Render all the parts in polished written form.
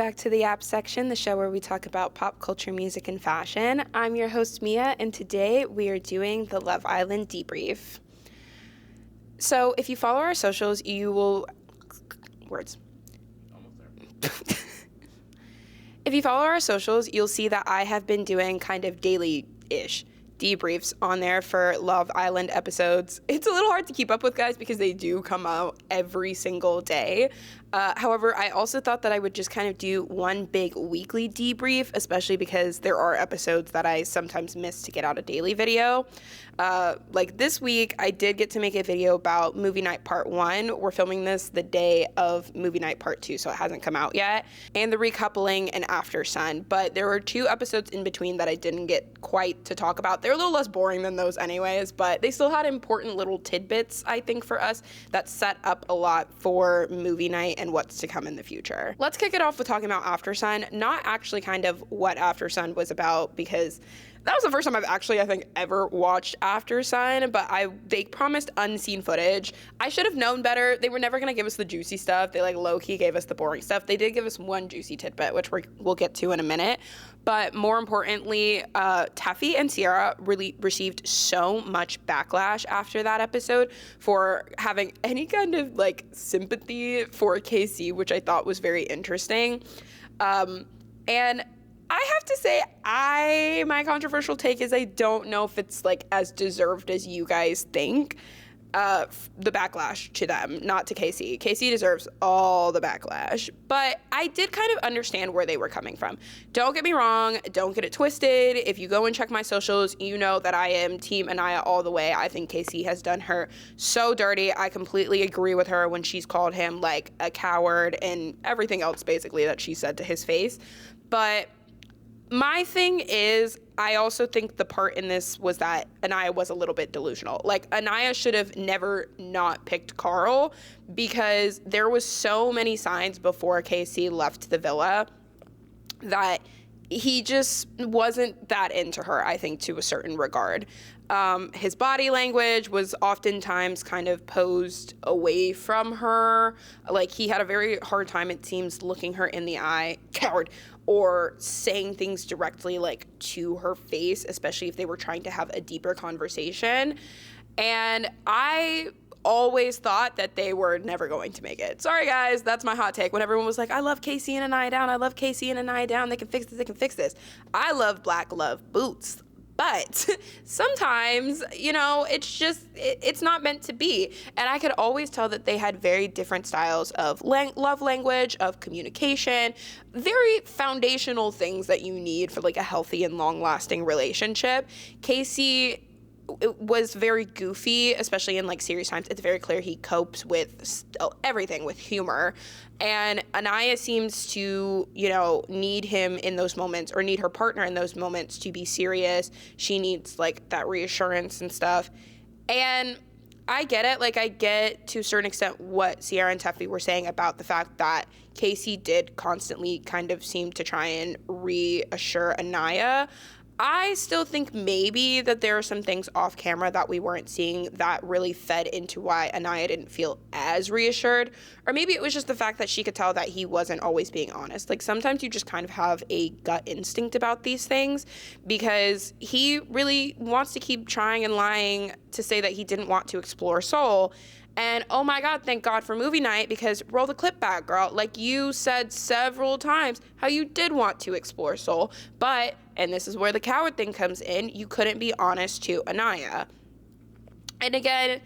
back to the App Section, the show where we talk about pop culture, music, and fashion. I'm your host, Mia, and today we are doing the Love Island debrief. So if you follow our socials, you will... Words. Almost there. If you follow our socials, you'll see that I have been doing kind of daily-ish debriefs on there for Love Island episodes. It's a little hard to keep up with, guys, because they do come out every single day. However, I also thought that I would just kind of do one big weekly debrief, especially because there are episodes that I sometimes miss to get out a daily video. Like this week, I did get to make a video about Movie Night Part 1. We're filming this the day of Movie Night Part 2, so it hasn't come out yet. And the recoupling and After Sun. But there were 2 episodes in between that I didn't get quite to talk about. They're a little less boring than those anyways, but they still had important little tidbits, I think, for us that set up a lot for movie night and what's to come in the future. Let's kick it off with talking about After Sun. Not actually kind of what After Sun was about, because that was the first time I've actually, I think, ever watched After Sun, but they promised unseen footage. I should have known better. They were never going to give us the juicy stuff. They low-key gave us the boring stuff. They did give us one juicy tidbit, which we'll get to in a minute. But more importantly, Teffy and Sierra really received so much backlash after that episode for having any kind of sympathy for KC, which I thought was very interesting. And I have to say, my controversial take is I don't know if it's as deserved as you guys think. The backlash to them, not to Casey. Casey deserves all the backlash, but I did kind of understand where they were coming from. Don't get me wrong, don't get it twisted. If you go and check my socials, you know that I am Team Annayia all the way. I think Casey has done her so dirty. I completely agree with her when she's called him a coward and everything else basically that she said to his face. But my thing is, I also think the part in this was that Annayia was a little bit delusional. Annayia should have never not picked Carl, because there was so many signs before Casey left the villa that he just wasn't that into her, I think, to a certain regard. His body language was oftentimes kind of posed away from her. He had a very hard time, it seems, looking her in the eye, coward, or saying things directly to her face, especially if they were trying to have a deeper conversation. And I always thought that they were never going to make it. Sorry, guys, that's my hot take. When everyone was like, I love Casey and Annayia down, I love Casey and Annayia down, they can fix this, they can fix this. I love black love boots. But sometimes, it's not meant to be. And I could always tell that they had very different styles of love language, of communication, very foundational things that you need for a healthy and long-lasting relationship. Casey was very goofy, especially in serious times. It's very clear he copes with everything with humor. And Annayia seems to, need him in those moments, or need her partner in those moments to be serious. She needs that reassurance and stuff. And I get it. I get to a certain extent what Sierra and Teffy were saying about the fact that Casey did constantly kind of seem to try and reassure Annayia. I still think maybe that there are some things off camera that we weren't seeing that really fed into why Annayia didn't feel as reassured. Or maybe it was just the fact that she could tell that he wasn't always being honest. Sometimes you just kind of have a gut instinct about these things, because he really wants to keep trying and lying to say that he didn't want to explore soul. And oh my God, thank God for movie night, because roll the clip back, girl. You said several times how you did want to explore soul, but, and this is where the coward thing comes in, you couldn't be honest to Annayia. And again,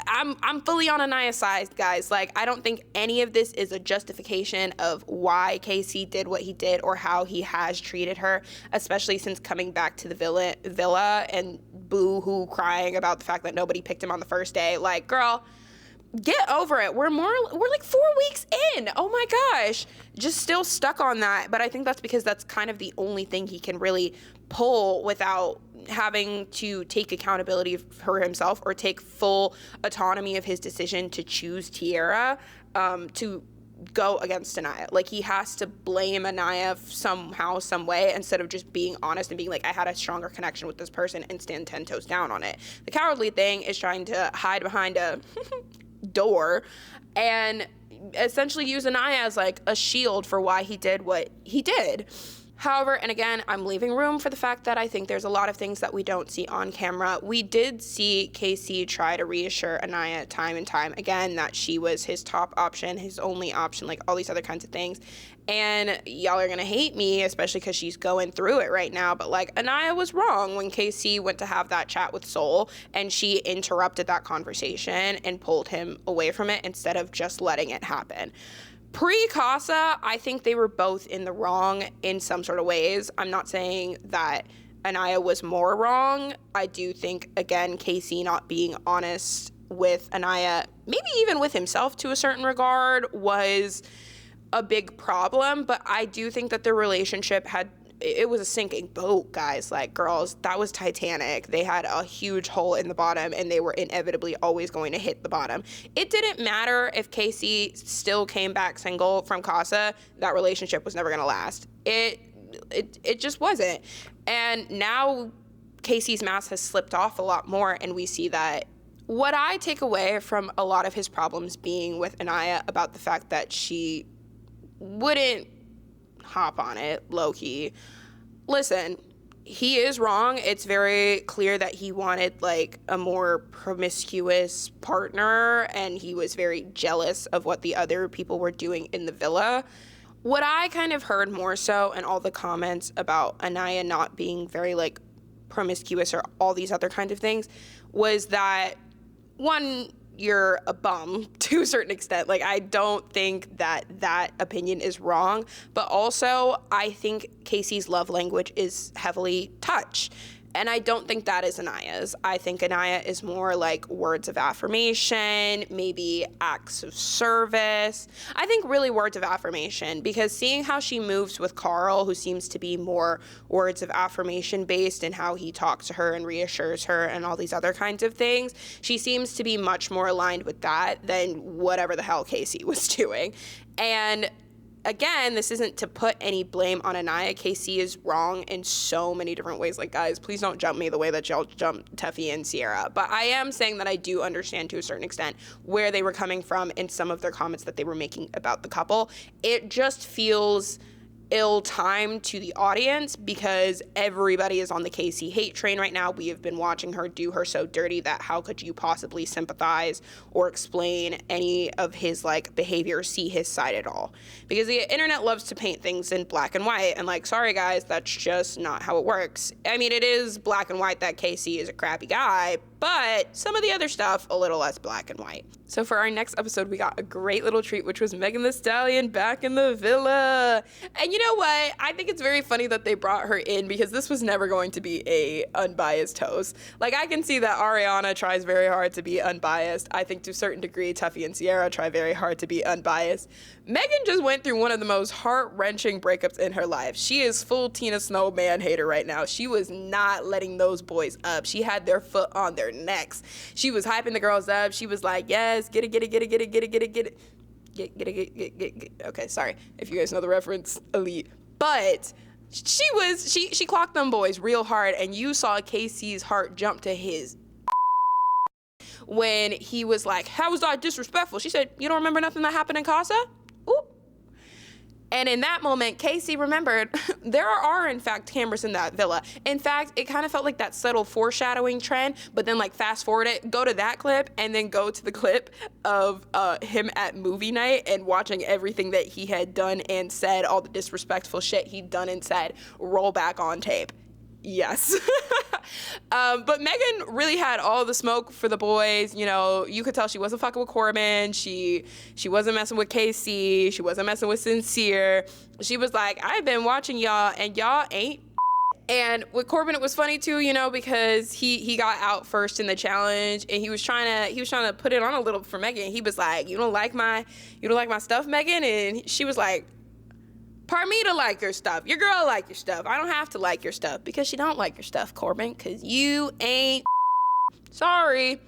I'm fully on Annayia's side, guys. I don't think any of this is a justification of why Casey did what he did or how he has treated her, especially since coming back to the villa and boo-hoo crying about the fact that nobody picked him on the first day. Girl, get over it. We're 4 weeks in. Oh my gosh. Just still stuck on that. But I think that's because that's kind of the only thing he can really pull without having to take accountability for himself or take full autonomy of his decision to choose Tierra to go against Annayia. He has to blame Annayia somehow, some way, instead of just being honest and being I had a stronger connection with this person and stand 10 toes down on it. The cowardly thing is trying to hide behind a door and essentially use Annayia as like a shield for why he did what he did. However, and again, I'm leaving room for the fact that I think there's a lot of things that we don't see on camera. We did see Casey try to reassure Annayia time and time again that she was his top option, his only option, like all these other kinds of things. And y'all are gonna hate me, especially because she's going through it right now, but like Annayia was wrong when Casey went to have that chat with Soul and she interrupted that conversation and pulled him away from it instead of just letting it happen. Pre-Casa, I think they were both in the wrong in some sort of ways. I'm not saying that Annayia was more wrong. I do think, again, Casey not being honest with Annayia, maybe even with himself to a certain regard, was a big problem. But I do think that their relationship it was a sinking boat, guys. Like, girls, that was Titanic. They had a huge hole in the bottom, and they were inevitably always going to hit the bottom. It didn't matter if Casey still came back single from Casa. That relationship was never going to last. It just wasn't. And now Casey's mask has slipped off a lot more, and we see that. What I take away from a lot of his problems being with Annayia about the fact that she wouldn't hop on it, low-key. Listen, he is wrong. It's very clear that he wanted like a more promiscuous partner, and he was very jealous of what the other people were doing in the villa. What I kind of heard more so in all the comments about Annayia not being very like promiscuous or all these other kinds of things was that, one, you're a bum to a certain extent. Like, I don't think that opinion is wrong, but also I think Casey's love language is heavily touch. And I don't think that is Annayya's. I think Annayia is more like words of affirmation, maybe acts of service. I think really words of affirmation, because seeing how she moves with Carl, who seems to be more words of affirmation based in how he talks to her and reassures her and all these other kinds of things, she seems to be much more aligned with that than whatever the hell Casey was doing. And again, this isn't to put any blame on Annayia. Casey is wrong in so many different ways. Like, guys, please don't jump me the way that y'all jumped Teffy and Sierra. But I am saying that I do understand to a certain extent where they were coming from in some of their comments that they were making about the couple. It just feels ill-timed to the audience because everybody is on the Casey hate train right now. We have been watching her do her so dirty that how could you possibly sympathize or explain any of his like behavior, see his side at all? Because the internet loves to paint things in black and white, and like, sorry guys, that's just not how it works. I mean, it is black and white that Casey is a crappy guy, but some of the other stuff a little less black and white. So for our next episode, we got a great little treat, which was Megan Thee Stallion back in the villa. And you know what? I think it's very funny that they brought her in because this was never going to be a unbiased host. Like, I can see that Ariana tries very hard to be unbiased. I think to a certain degree, Tuffy and Sierra try very hard to be unbiased. Megan just went through one of the most heart-wrenching breakups in her life. She is full Tina Snow man-hater right now. She was not letting those boys up. She had their foot on their necks. She was hyping the girls up. She was like, yes, get it. Okay, sorry. If you guys know the reference, elite. But she clocked them boys real hard, and you saw Casey's heart jump to his when he was like, how was I disrespectful? She said, you don't remember nothing that happened in Casa? Ooh. And in that moment, Casey remembered there are, in fact, cameras in that villa. In fact, it kind of felt like that subtle foreshadowing trend, but then, like, fast forward it, go to that clip, and then go to the clip of him at movie night and watching everything that he had done and said, all the disrespectful shit he'd done and said, roll back on tape. Yes. But Megan really had all the smoke for the boys. You know, you could tell she wasn't fucking with Corbin. She wasn't messing with Casey. She wasn't messing with Sincere. She was like, I've been watching y'all and y'all ain't. And with Corbin, it was funny too, you know, because he got out first in the challenge, and he was trying to put it on a little for Megan. He was like, you don't like my stuff, Megan? And she was like, pardon me to like your stuff. Your girl like your stuff. I don't have to like your stuff, because she don't like your stuff, Corbin, because you ain't sorry.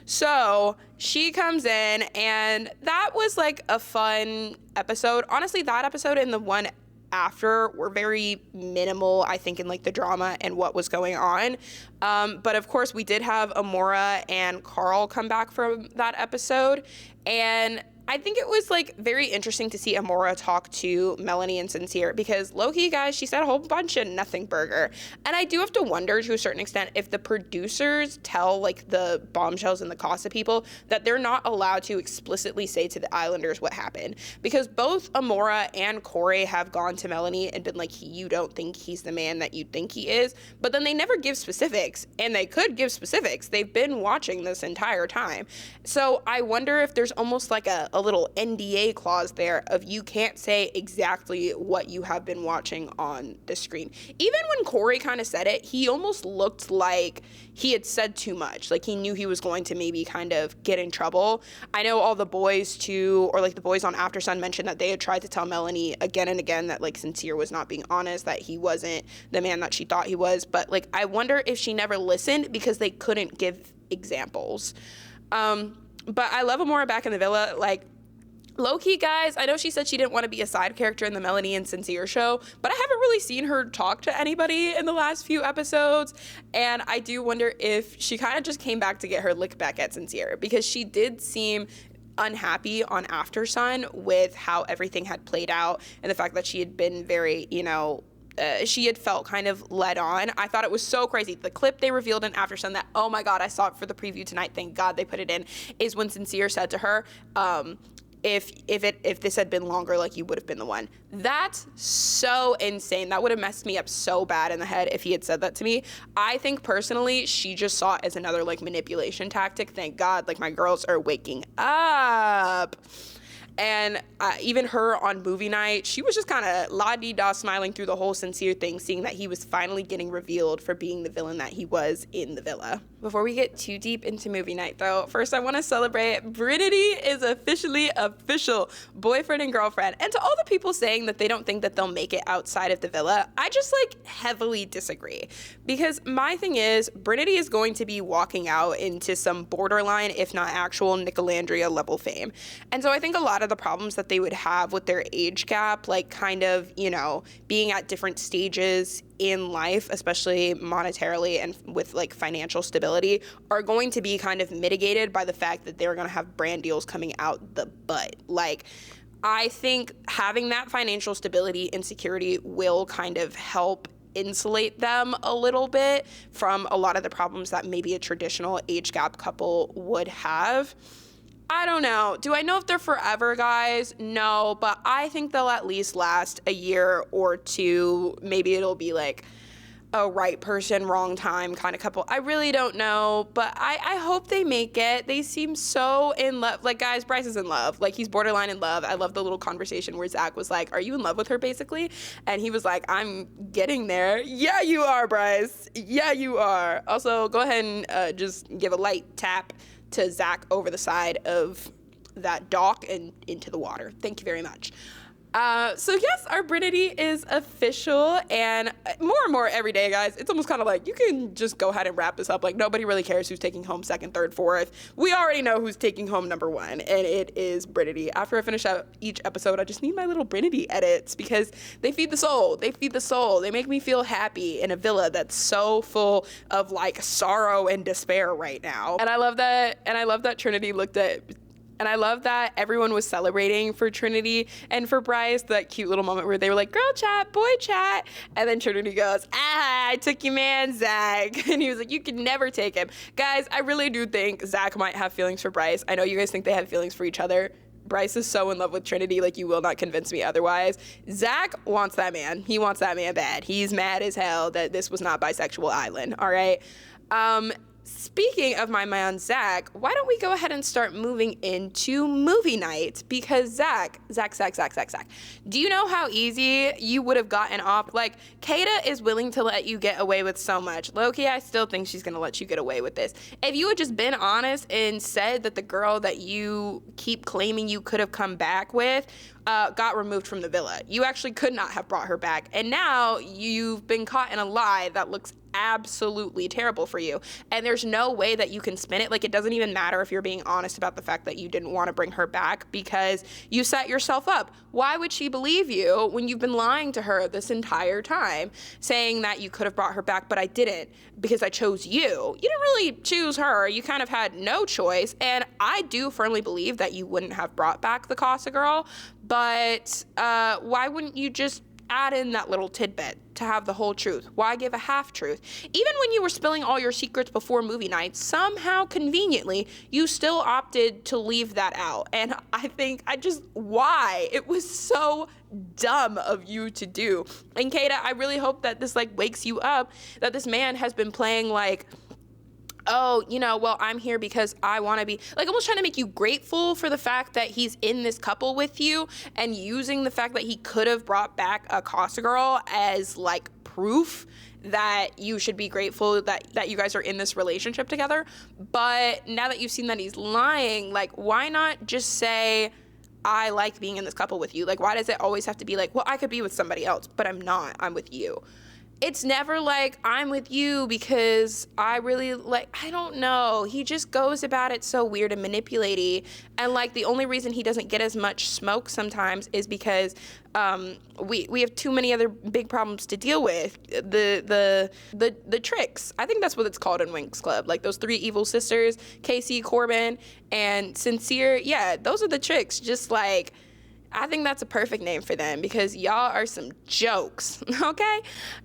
So she comes in, and that was like a fun episode. Honestly, that episode and the one after were very minimal, I think, in like the drama and what was going on. But of course, we did have Amora and Carl come back from that episode, and I think it was like very interesting to see Amora talk to Melanie and Sincere because low-key, guys, she said a whole bunch of nothing burger. And I do have to wonder to a certain extent if the producers tell like the bombshells and the Casa people that they're not allowed to explicitly say to the Islanders what happened. Because both Amora and Corey have gone to Melanie and been like, you don't think he's the man that you think he is. But then they never give specifics, and they could give specifics. They've been watching this entire time. So I wonder if there's almost like a little NDA clause there of you can't say exactly what you have been watching on the screen. Even when Corey kind of said it, he almost looked like he had said too much. Like he knew he was going to maybe kind of get in trouble. I know all the boys too, or like the boys on After Sun mentioned that they had tried to tell Melanie again and again that like Sincere was not being honest, that he wasn't the man that she thought he was. But like I wonder if she never listened because they couldn't give examples. But I love Amora back in the villa. Like, low-key, guys, I know she said she didn't want to be a side character in the Melanie and Sincere show, but I haven't really seen her talk to anybody in the last few episodes, and I do wonder if she kind of just came back to get her lick back at Sincere, because she did seem unhappy on After Sun with how everything had played out, and the fact that she had been very, she had felt kind of led on. I thought it was so crazy. The clip they revealed in After Sun that, oh my God, I saw it for the preview tonight, thank God they put it in, is when Sincere said to her, if this had been longer, like, you would have been the one. That's so insane. That would have messed me up so bad in the head if he had said that to me. I think personally, she just saw it as another like manipulation tactic. Thank God, like, my girls are waking up. And even her on movie night, she was just kind of la-di-da smiling through the whole Sincere thing, seeing that he was finally getting revealed for being the villain that he was in the villa. Before we get too deep into movie night, though, first I want to celebrate Brinity is officially official boyfriend and girlfriend. And to all the people saying that they don't think that they'll make it outside of the villa, I just like heavily disagree. Because my thing is, Brinity is going to be walking out into some borderline, if not actual, Nicolandria level fame. And so I think a lot of the problems that they would have with their age gap, like kind of, being at different stages in life, especially monetarily and with like financial stability, are going to be kind of mitigated by the fact that they're going to have brand deals coming out the butt. Like, I think having that financial stability and security will kind of help insulate them a little bit from a lot of the problems that maybe a traditional age gap couple would have. I don't know. Do I know if they're forever, guys? No, but I think they'll at least last a year or two. Maybe it'll be like a right person, wrong time kind of couple. I really don't know, but I hope they make it. They seem so in love. Like, guys, Bryce is in love. Like, he's borderline in love. I love the little conversation where Zach was like, are you in love with her, basically? And he was like, I'm getting there. Yeah, you are, Bryce. Yeah, you are. Also, go ahead and just give a light tap to Zach over the side of that dock and into the water. Thank you very much. So yes, our Brinity is official, and more and more every day, guys. It's almost kind of like you can just go ahead and wrap this up. Like, nobody really cares who's taking home second, third, fourth. We already know who's taking home number one, and it is Brinity. After I finish out each episode, I just need my little Brinity edits because they feed the soul. They feed the soul. They make me feel happy in a villa that's so full of like sorrow and despair right now. And I love that. And I love that Trinity looked at. And I love that everyone was celebrating for Trinity and for Bryce, that cute little moment where they were like, girl chat, boy chat. And then Trinity goes, I took your man, Zach. And he was like, you can never take him. Guys, I really do think Zach might have feelings for Bryce. I know you guys think they have feelings for each other. Bryce is so in love with Trinity, like, you will not convince me otherwise. Zach wants that man. He wants that man bad. He's mad as hell that this was not Bisexual Island, all right? Speaking of my man Zach, why don't we go ahead and start moving into movie night? Because Zach, do you know how easy you would have gotten off? Like, Kata is willing to let you get away with so much. Low-key, I still think she's gonna let you get away with this. If you had just been honest and said that the girl that you keep claiming you could have come back with got removed from the villa. You actually could not have brought her back. And now you've been caught in a lie that looks absolutely terrible for you. And there's no way that you can spin it. Like, it doesn't even matter if you're being honest about the fact that you didn't want to bring her back because you set yourself up. Why would she believe you when you've been lying to her this entire time, saying that you could have brought her back, but I didn't because I chose you? You didn't really choose her. You kind of had no choice. And I do firmly believe that you wouldn't have brought back the Casa girl, but why wouldn't you just add in that little tidbit to have the whole truth? Why give a half truth? Even when you were spilling all your secrets before movie night, somehow conveniently you still opted to leave that out. And why? It was so dumb of you to do. And Kata, I really hope that this like wakes you up that this man has been playing like, oh, well, I'm here because I want to be, like, almost trying to make you grateful for the fact that he's in this couple with you and using the fact that he could have brought back a Casa girl as, like, proof that you should be grateful that you guys are in this relationship together. But now that you've seen that he's lying, like, why not just say, I like being in this couple with you? Like, why does it always have to be like, well, I could be with somebody else, but I'm not. I'm with you. It's never like, I'm with you because I really like, I don't know. He just goes about it so weird and manipulating. And like, the only reason he doesn't get as much smoke sometimes is because we have too many other big problems to deal with. The tricks. I think that's what it's called in Winx Club. Like those three evil sisters, Casey, Corbin, and Sincere. Yeah, those are the tricks. Just like, I think that's a perfect name for them because y'all are some jokes, okay?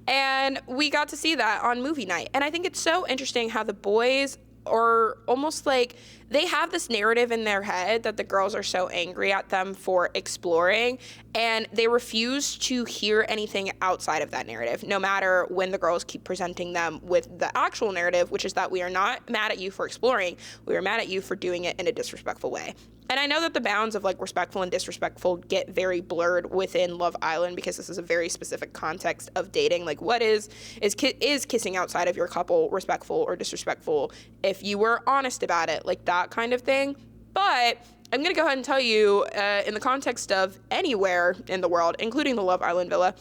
And we got to see that on movie night. And I think it's so interesting how the boys are almost like they have this narrative in their head that the girls are so angry at them for exploring, and they refuse to hear anything outside of that narrative, no matter when the girls keep presenting them with the actual narrative, which is that we are not mad at you for exploring, we are mad at you for doing it in a disrespectful way. And I know that the bounds of like respectful and disrespectful get very blurred within Love Island because this is a very specific context of dating. Like, what is kissing outside of your couple respectful or disrespectful if you were honest about it, like that kind of thing. But I'm going to go ahead and tell you in the context of anywhere in the world, including the Love Island villa,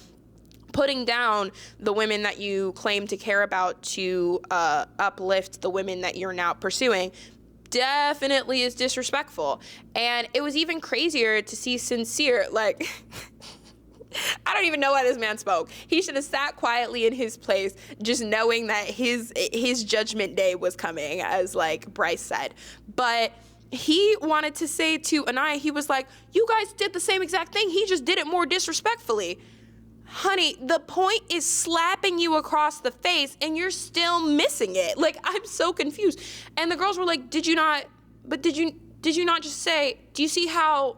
putting down the women that you claim to care about to uplift the women that you're now pursuing definitely is disrespectful. And it was even crazier to see Sincere, like, I don't even know why this man spoke. He should have sat quietly in his place, just knowing that his judgment day was coming, as like Bryce said. But he wanted to say to Annayia, he was like, you guys did the same exact thing. He just did it more disrespectfully. Honey, the point is slapping you across the face and you're still missing it. Like, I'm so confused. And the girls were like, did you not just say, do you see how,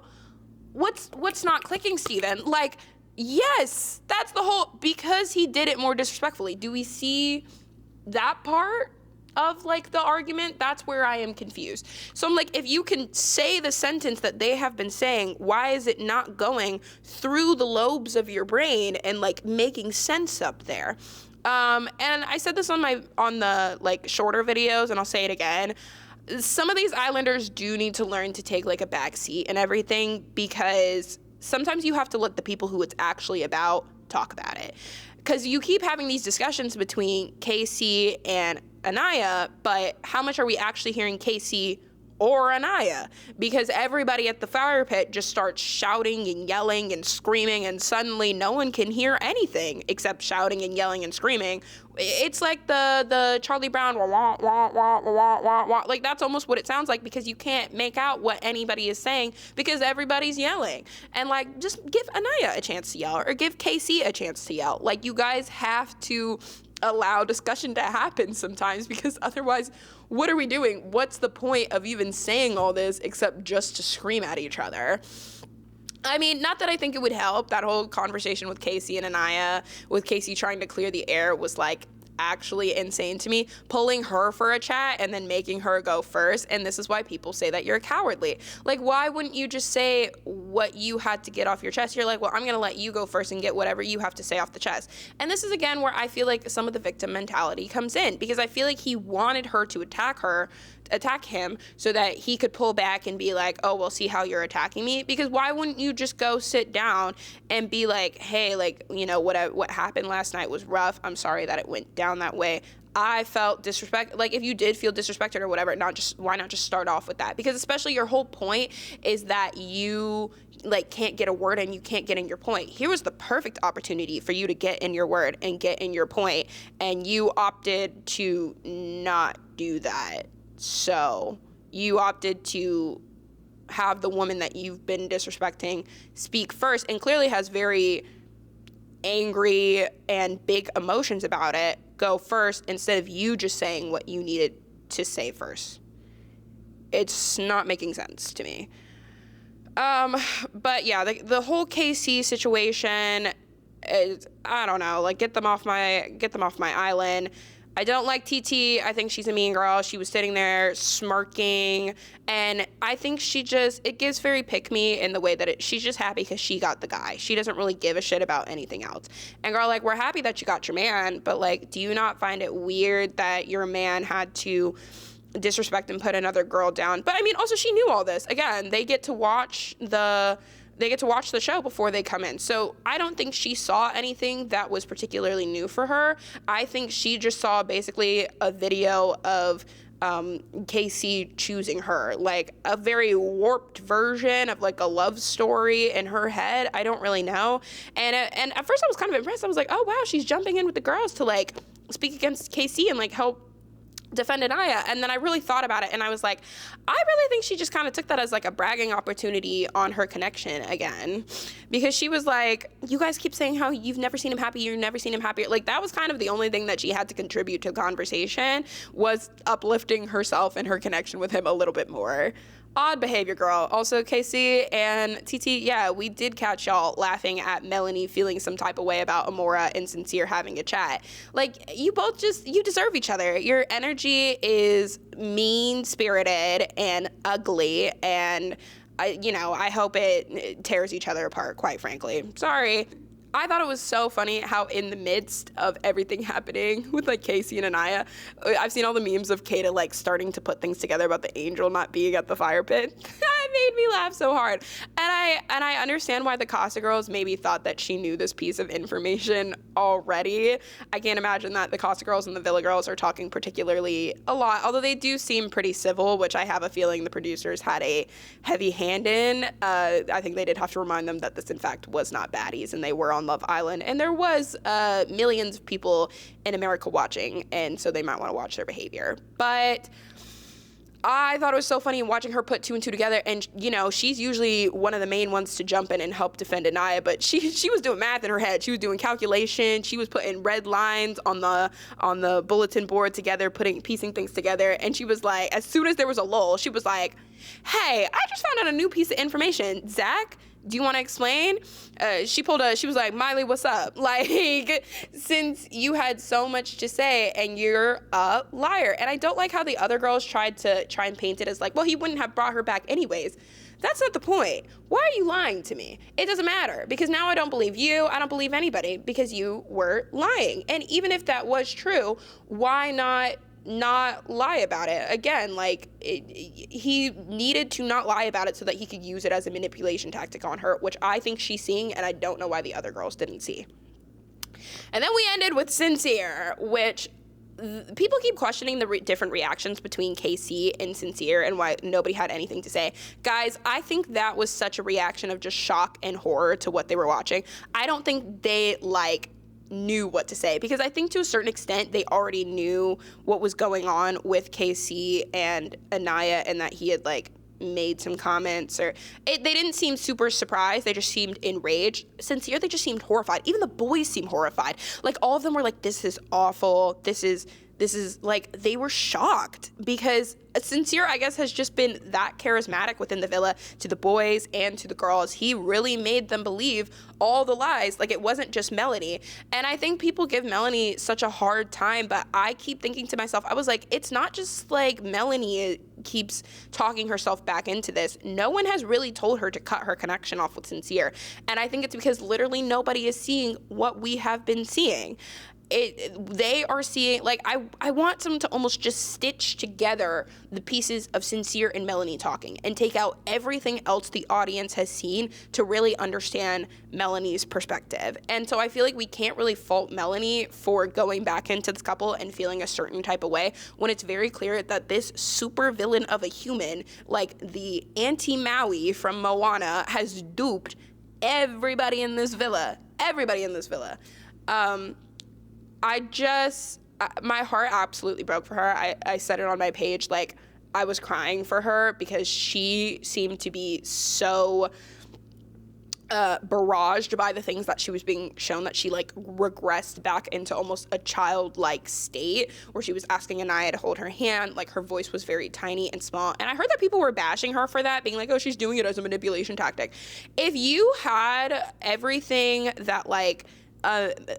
what's not clicking, Steven? Like, yes, that's the whole, because he did it more disrespectfully. Do we see that part of like the argument? That's where I am confused. So I'm like, if you can say the sentence that they have been saying, why is it not going through the lobes of your brain and like making sense up there? And I said this on the like shorter videos, and I'll say it again. Some of these Islanders do need to learn to take like a back seat and everything, because sometimes you have to let the people who it's actually about talk about it. Because you keep having these discussions between Casey and Annayia, but how much are we actually hearing Casey or Annayia? Because everybody at the fire pit just starts shouting and yelling and screaming, and suddenly no one can hear anything except shouting and yelling and screaming. It's like the Charlie Brown wah, wah, wah, wah, wah, wah, wah. Like, that's almost what it sounds like, because you can't make out what anybody is saying because everybody's yelling. And like, just give Annayia a chance to yell, or give Casey a chance to yell. Like, you guys have to allow discussion to happen sometimes, because otherwise, what are we doing? What's the point of even saying all this except just to scream at each other? I mean, not that I think it would help. That whole conversation with Casey and Annayia, with Casey trying to clear the air, was like actually insane to me. Pulling her for a chat and then making her go first. And this is why people say that you're cowardly. Like, why wouldn't you just say what you had to get off your chest? You're like, well, I'm going to let you go first and get whatever you have to say off the chest. And this is, again, where I feel like some of the victim mentality comes in, because I feel like he wanted her to attack her attack him so that he could pull back and be like, oh, well, see how you're attacking me? Because why wouldn't you just go sit down and be like, hey, like, you know, what happened last night was rough. I'm sorry that it went down that way. I felt disrespect. Like, if you did feel disrespected or whatever, why not just start off with that? Because especially your whole point is that you like can't get a word in, you can't get in your point. Here was the perfect opportunity for you to get in your word and get in your point, and you opted to not do that. So you opted to have the woman that you've been disrespecting speak first, and clearly has very angry and big emotions about it, go first instead of you just saying what you needed to say first. It's not making sense to me. But yeah, the whole KC situation is, I don't know, like, get them off my island. I don't like TT. I think she's a mean girl. She was sitting there smirking, and I think it gives very pick-me in the way that she's just happy because she got the guy. She doesn't really give a shit about anything else. And girl, like, we're happy that you got your man, but like, do you not find it weird that your man had to disrespect and put another girl down? But I mean, also, she knew all this. Again, they get to watch the show before they come in. So I don't think she saw anything that was particularly new for her. I think she just saw basically a video of Casey choosing her, like a very warped version of like a love story in her head. I don't really know. And at first I was kind of impressed. I was like, oh wow, she's jumping in with the girls to like speak against Casey and like help defend Annayia. And then I really thought about it, and I was like, I really think she just kind of took that as like a bragging opportunity on her connection again, because she was like, you guys keep saying how you've never seen him happy, you've never seen him happy. Like, that was kind of the only thing that she had to contribute to the conversation, was uplifting herself and her connection with him a little bit more. Odd behavior, girl. Also, Casey and TT, yeah, we did catch y'all laughing at Melanie feeling some type of way about Amora and Sincere having a chat. Like, you both you deserve each other. Your energy is mean-spirited and ugly, and I hope it tears each other apart, quite frankly. Sorry. I thought it was so funny how in the midst of everything happening with like Casey and Annayia, I've seen all the memes of Kata like starting to put things together about the angel not being at the fire pit. That made me laugh so hard. And I understand why the Casa girls maybe thought that she knew this piece of information already. I can't imagine that the Casa girls and the Villa girls are talking particularly a lot, although they do seem pretty civil, which I have a feeling the producers had a heavy hand in. I think they did have to remind them that this in fact was not baddies, and they were on Love Island, and there was millions of people in America watching, and so they might want to watch their behavior. But I thought it was so funny watching her put two and two together, and she's usually one of the main ones to jump in and help defend Annayia, but she was doing math in her head. She was doing calculation. She was putting red lines on the bulletin board together, piecing things together, and she was like, as soon as there was a lull, she was like, hey, I just found out a new piece of information. Zach, do you want to explain? She was like, Miley, what's up? Like, since you had so much to say and you're a liar. And I don't like how the other girls tried and paint it as like, well, he wouldn't have brought her back anyways. That's not the point. Why are you lying to me? It doesn't matter, because now I don't believe you. I don't believe anybody, because you were lying. And even if that was true, why not lie about it? Again, like, he needed to not lie about it so that he could use it as a manipulation tactic on her, which I think she's seeing, and I don't know why the other girls didn't see. And then we ended with Sincere, which people keep questioning the different reactions between KC and Sincere and why nobody had anything to say. Guys, I think that was such a reaction of just shock and horror to what they were watching. I don't think they knew what to say, because I think to a certain extent they already knew what was going on with KC and Annayia, and that he had made some comments, or they didn't seem super surprised. They just seemed enraged. Sincere, they just seemed horrified. Even the boys seemed horrified. Like, all of them were like, this is awful. This is like, they were shocked, because Sincere, I guess, has just been that charismatic within the villa to the boys and to the girls. He really made them believe all the lies. Like, it wasn't just Melanie. And I think people give Melanie such a hard time, but I keep thinking to myself, I was like, it's not just like Melanie keeps talking herself back into this. No one has really told her to cut her connection off with Sincere. And I think it's because literally nobody is seeing what we have been seeing. they are seeing, like, I want them to almost just stitch together the pieces of Sincere and Melanie talking and take out everything else the audience has seen to really understand Melanie's perspective. And so I feel like we can't really fault Melanie for going back into this couple and feeling a certain type of way when it's very clear that this super villain of a human, like the anti-Maui from Moana, has duped everybody in this villa. My heart absolutely broke for her. I said it on my page, like, I was crying for her because she seemed to be so barraged by the things that she was being shown, that she, like, regressed back into almost a childlike state where she was asking Annayia to hold her hand. Like, her voice was very tiny and small. And I heard that people were bashing her for that, being like, oh, she's doing it as a manipulation tactic. If you had everything that, like,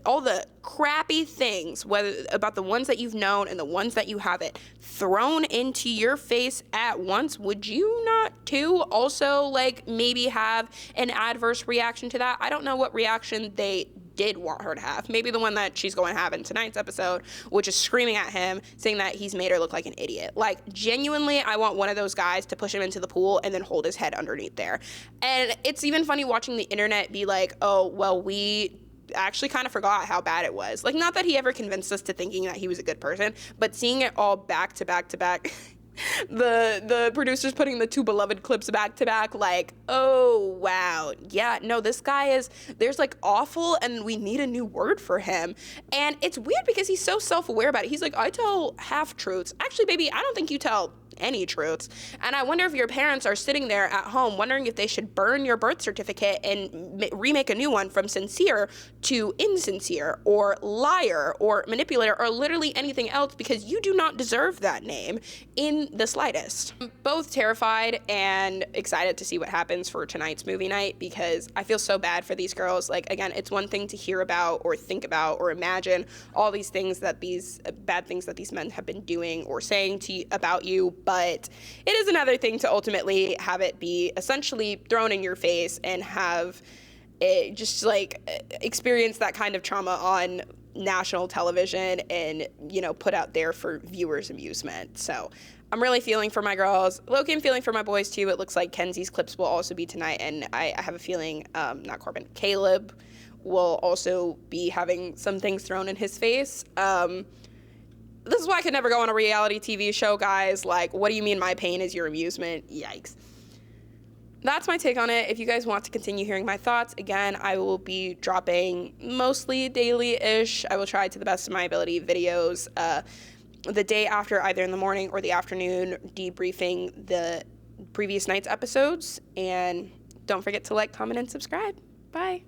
all the crappy things, whether about the ones that you've known and the ones that you haven't, thrown into your face at once, would you not too also, like, maybe have an adverse reaction to that? I don't know what reaction they did want her to have. Maybe the one that she's going to have in tonight's episode, which is screaming at him, saying that he's made her look like an idiot. Like, genuinely, I want one of those guys to push him into the pool and then hold his head underneath there. And it's even funny watching the internet be like, oh, well, we actually kind of forgot how bad it was. Like, not that he ever convinced us to thinking that he was a good person, but seeing it all back to back to back, the producers putting the two beloved clips back to back, like, oh, wow. Yeah, no, this guy there's, like, awful, and we need a new word for him. And it's weird because he's so self-aware about it. He's like, I tell half-truths. Actually, baby, I don't think you tell any truths. And I wonder if your parents are sitting there at home wondering if they should burn your birth certificate and remake a new one from sincere to insincere or liar or manipulator or literally anything else, because you do not deserve that name in the slightest. I'm both terrified and excited to see what happens for tonight's movie night, because I feel so bad for these girls. Like, again, it's one thing to hear about or think about or imagine all these things that these bad things that these men have been doing or saying to you, about you, but it is another thing to ultimately have it be essentially thrown in your face and have it just, like, experience that kind of trauma on national television and, you know, put out there for viewers' amusement. So I'm really feeling for my girls. Loki, I'm feeling for my boys too. It looks like Kenzie's clips will also be tonight, and I have a feeling, not Corbin, Caleb will also be having some things thrown in his face. This is why I could never go on a reality TV show, guys. Like, what do you mean my pain is your amusement? Yikes. That's my take on it. If you guys want to continue hearing my thoughts, again, I will be dropping mostly daily-ish. I will try to the best of my ability videos the day after, either in the morning or the afternoon, debriefing the previous night's episodes. And don't forget to like, comment, and subscribe. Bye.